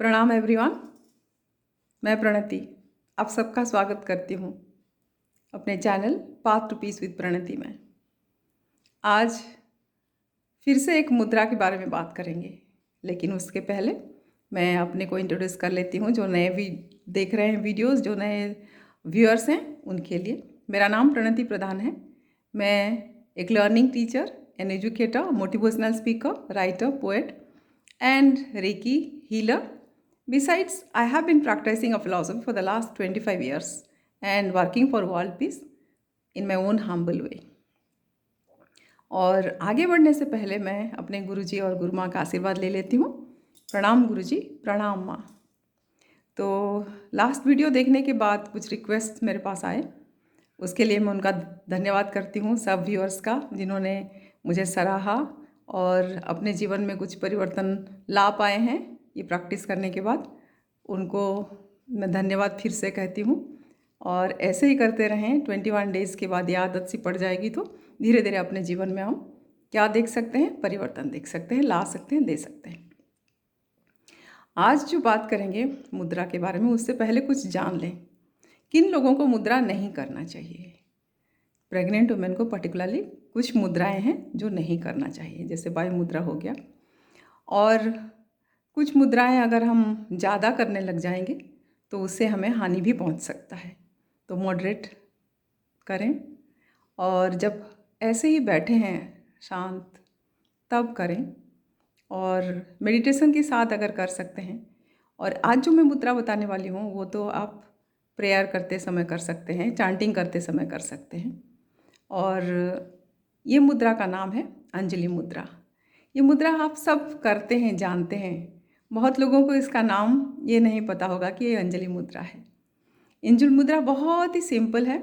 प्रणाम एवरीवन। मैं प्रणति आप सबका स्वागत करती हूँ अपने channel path to peace with Pranati में। आज फिर से एक मुद्रा के बारे में बात करेंगे, लेकिन उसके पहले मैं अपने को इंट्रोड्यूस कर लेती हूँ। जो नए भी देख रहे हैं वीडियोस, जो नए व्यूअर्स हैं, उनके लिए मेरा नाम प्रणति प्रधान है। मैं एक learning teacher, an educator, motivational speaker, writer, poet and recce healer. Besides, I have been practicing a philosophy for the last 25 years and working for world peace in my own humble way. और आगे बढ़ने से पहले मैं अपने गुरुजी और गुरु माँ का आशीर्वाद ले लेती हूँ। प्रणाम गुरुजी, प्रणाम माँ। तो लास्ट वीडियो देखने के बाद कुछ रिक्वेस्ट मेरे पास आए, उसके लिए मैं उनका धन्यवाद करती हूँ, सब व्यूअर्स का, जिन्होंने मुझे सराहा और अपने जीवन में कुछ परिवर्तन ला पाए हैं ये प्रैक्टिस करने के बाद। उनको मैं धन्यवाद फिर से कहती हूँ। और ऐसे ही करते रहें। 21 डेज़ के बाद ये आदत सी पड़ जाएगी तो धीरे धीरे अपने जीवन में हम क्या देख सकते हैं, परिवर्तन देख सकते हैं, ला सकते हैं, दे सकते हैं। आज जो बात करेंगे मुद्रा के बारे में, उससे पहले कुछ जान लें किन लोगों को मुद्रा नहीं करना चाहिए। प्रेग्नेंट वुमेन को पर्टिकुलरली कुछ मुद्राएं हैं जो नहीं करना चाहिए, जैसे वायु मुद्रा हो गया। और कुछ मुद्राएं अगर हम ज़्यादा करने लग जाएंगे तो उससे हमें हानि भी पहुंच सकता है, तो मॉडरेट करें। और जब ऐसे ही बैठे हैं शांत, तब करें। और मेडिटेशन के साथ अगर कर सकते हैं। और आज जो मैं मुद्रा बताने वाली हूँ वो तो आप प्रेयर करते समय कर सकते हैं, चांटिंग करते समय कर सकते हैं। और ये मुद्रा का नाम है अंजलि मुद्रा। ये मुद्रा आप सब करते हैं, जानते हैं। बहुत लोगों को इसका नाम ये नहीं पता होगा कि ये अंजलि मुद्रा है। अंजलि मुद्रा बहुत ही सिंपल है।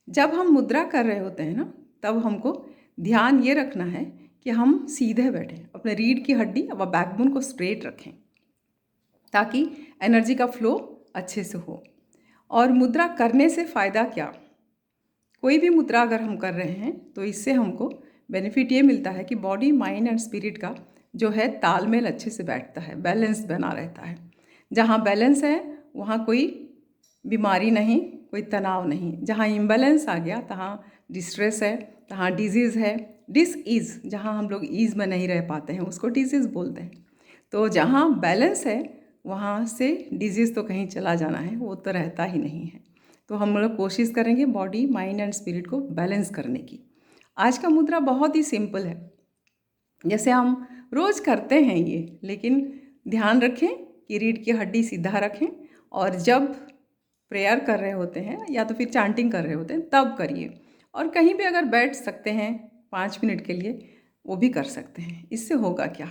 जब हम मुद्रा कर रहे होते हैं ना, तब हमको ध्यान ये रखना है कि हम सीधे बैठें, अपने रीढ़ की हड्डी व बैकबोन को स्ट्रेट रखें ताकि एनर्जी का फ्लो अच्छे से हो। और मुद्रा करने से फ़ायदा क्या? कोई भी मुद्रा अगर हम कर रहे हैं तो इससे हमको बेनिफिट ये मिलता है कि बॉडी, माइंड एंड स्पिरिट का जो है तालमेल अच्छे से बैठता है, बैलेंस बना रहता है। जहाँ बैलेंस है वहाँ कोई बीमारी नहीं, कोई तनाव नहीं। जहाँ इम्बैलेंस आ गया तहाँ डिस्ट्रेस है, तहाँ डिजीज़ है। डिसईज़, जहाँ हम लोग ईज़ में नहीं रह पाते हैं, उसको डिजीज़ बोलते हैं। तो जहाँ बैलेंस है वहाँ से डिजीज़ तो कहीं चला जाना है, वो तो रहता ही नहीं है। तो हम लोग कोशिश करेंगे बॉडी, माइंड एंड स्पिरिट को बैलेंस करने की। आज का मुद्रा बहुत ही सिंपल है, जैसे हम रोज़ करते हैं ये, लेकिन ध्यान रखें कि रीढ़ की हड्डी सीधा रखें। और जब प्रेयर कर रहे होते हैं या तो फिर चांटिंग कर रहे होते हैं तब करिए। और कहीं भी अगर बैठ सकते हैं 5 मिनट के लिए, वो भी कर सकते हैं। इससे होगा क्या,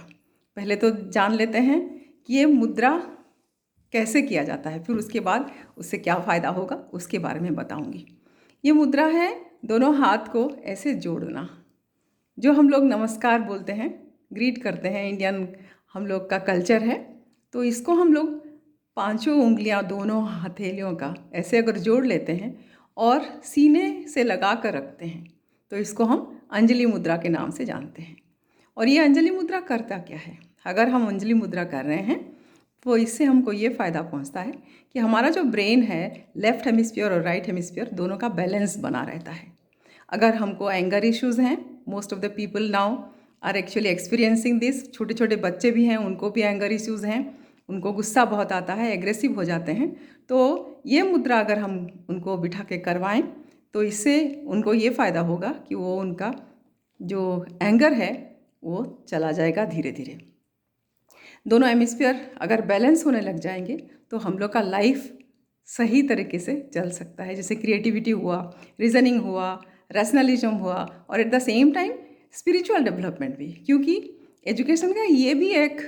पहले तो जान लेते हैं कि ये मुद्रा कैसे किया जाता है, फिर उसके बाद उससे क्या फ़ायदा होगा उसके बारे में बताऊंगी। ये मुद्रा है दोनों हाथ को ऐसे जोड़ना, जो हम लोग नमस्कार बोलते हैं, ग्रीट करते हैं, इंडियन हम लोग का कल्चर है। तो इसको हम लोग 5 उंगलियां दोनों हथेलियों का ऐसे अगर जोड़ लेते हैं और सीने से लगा कर रखते हैं, तो इसको हम अंजलि मुद्रा के नाम से जानते हैं। और ये अंजलि मुद्रा करता क्या है? अगर हम अंजलि मुद्रा कर रहे हैं तो इससे हमको ये फ़ायदा पहुंचता है कि हमारा जो ब्रेन है, लेफ़्ट हेमिस्फीयर और राइट हेमिस्फीयर दोनों का बैलेंस बना रहता है। अगर हमको एंगर इश्यूज़ हैं, most of the people now are actually experiencing this. छोटे छोटे बच्चे भी हैं, उनको भी एंगर इश्यूज़ हैं, उनको गुस्सा बहुत आता है, एग्रेसिव हो जाते हैं। तो ये मुद्रा अगर हम उनको बिठा के करवाएं तो इससे उनको ये फ़ायदा होगा कि वो उनका जो एंगर है वो चला जाएगा धीरे धीरे। दोनों हेमिस्फीयर अगर बैलेंस होने लग जाएंगे तो हम लोग का लाइफ सही तरीके से चल सकता है। जैसे क्रिएटिविटी हुआ, रीजनिंग हुआ, रैशनलिज्म हुआ, और at the same time spiritual development भी। क्योंकि एजुकेशन का ये भी एक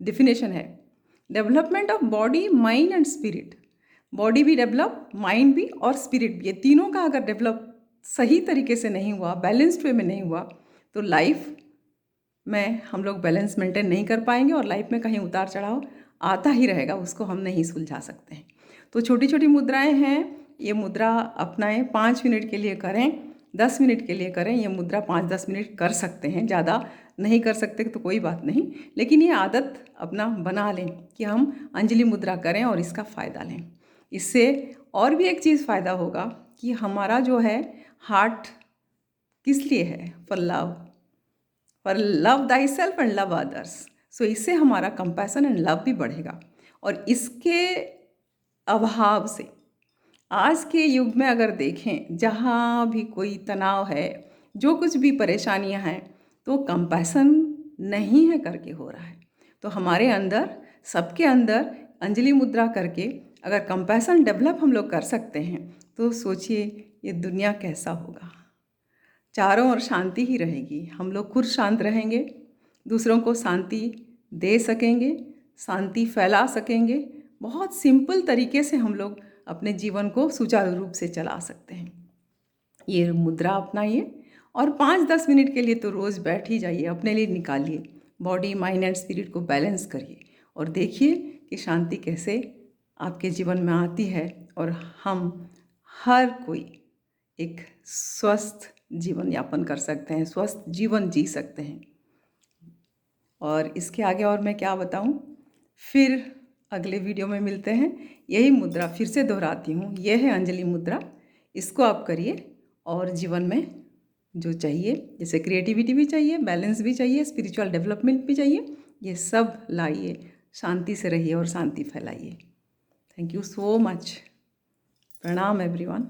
डिफिनेशन है, development of body, mind and spirit. Body भी डेवलप, माइंड भी और स्पिरिट भी, ये तीनों का अगर डेवलप सही तरीके से नहीं हुआ, बैलेंस्ड वे में नहीं हुआ, तो लाइफ में हम लोग बैलेंस मेंटेन नहीं कर पाएंगे और लाइफ में कहीं उतार चढ़ाव आता ही रहेगा, उसको हम नहीं सुलझा सकते हैं। तो छोटी छोटी मुद्राएं हैं, ये मुद्रा अपनाएं। 5 मिनट के लिए करें, 10 मिनट के लिए करें। ये मुद्रा 5-10 मिनट कर सकते हैं, ज़्यादा नहीं कर सकते तो कोई बात नहीं, लेकिन ये आदत अपना बना लें कि हम अंजलि मुद्रा करें और इसका फ़ायदा लें। इससे और भी एक चीज़ फ़ायदा होगा कि हमारा जो है हार्ट किस लिए है, for love thyself and love others. So इससे हमारा कंपैशन एंड लव भी बढ़ेगा। और इसके अभाव से आज के युग में अगर देखें, जहाँ भी कोई तनाव है, जो कुछ भी परेशानियां हैं, तो कंपैशन नहीं है करके हो रहा है। तो हमारे अंदर, सबके अंदर अंजलि मुद्रा करके अगर कंपैशन डेवलप हम लोग कर सकते हैं, तो सोचिए ये दुनिया कैसा होगा। चारों ओर शांति ही रहेगी। हम लोग खुद शांत रहेंगे, दूसरों को शांति दे सकेंगे, शांति फैला सकेंगे। बहुत सिंपल तरीके से हम लोग अपने जीवन को सुचारू रूप से चला सकते हैं। ये मुद्रा अपनाइए और 5-10 मिनट के लिए तो रोज़ बैठ ही जाइए, अपने लिए निकालिए। बॉडी, माइंड एंड स्पिरिट को बैलेंस करिए और देखिए कि शांति कैसे आपके जीवन में आती है और हम हर कोई एक स्वस्थ जीवन यापन कर सकते हैं, स्वस्थ जीवन जी सकते हैं। और इसके आगे और मैं क्या बताऊं, फिर अगले वीडियो में मिलते हैं। यही मुद्रा फिर से दोहराती हूँ, यह है अंजलि मुद्रा। इसको आप करिए और जीवन में जो चाहिए, जैसे क्रिएटिविटी भी चाहिए, बैलेंस भी चाहिए, स्पिरिचुअल डेवलपमेंट भी चाहिए, ये सब लाइए। शांति से रहिए और शांति फैलाइए। Thank you so much. प्रणाम एवरीवन।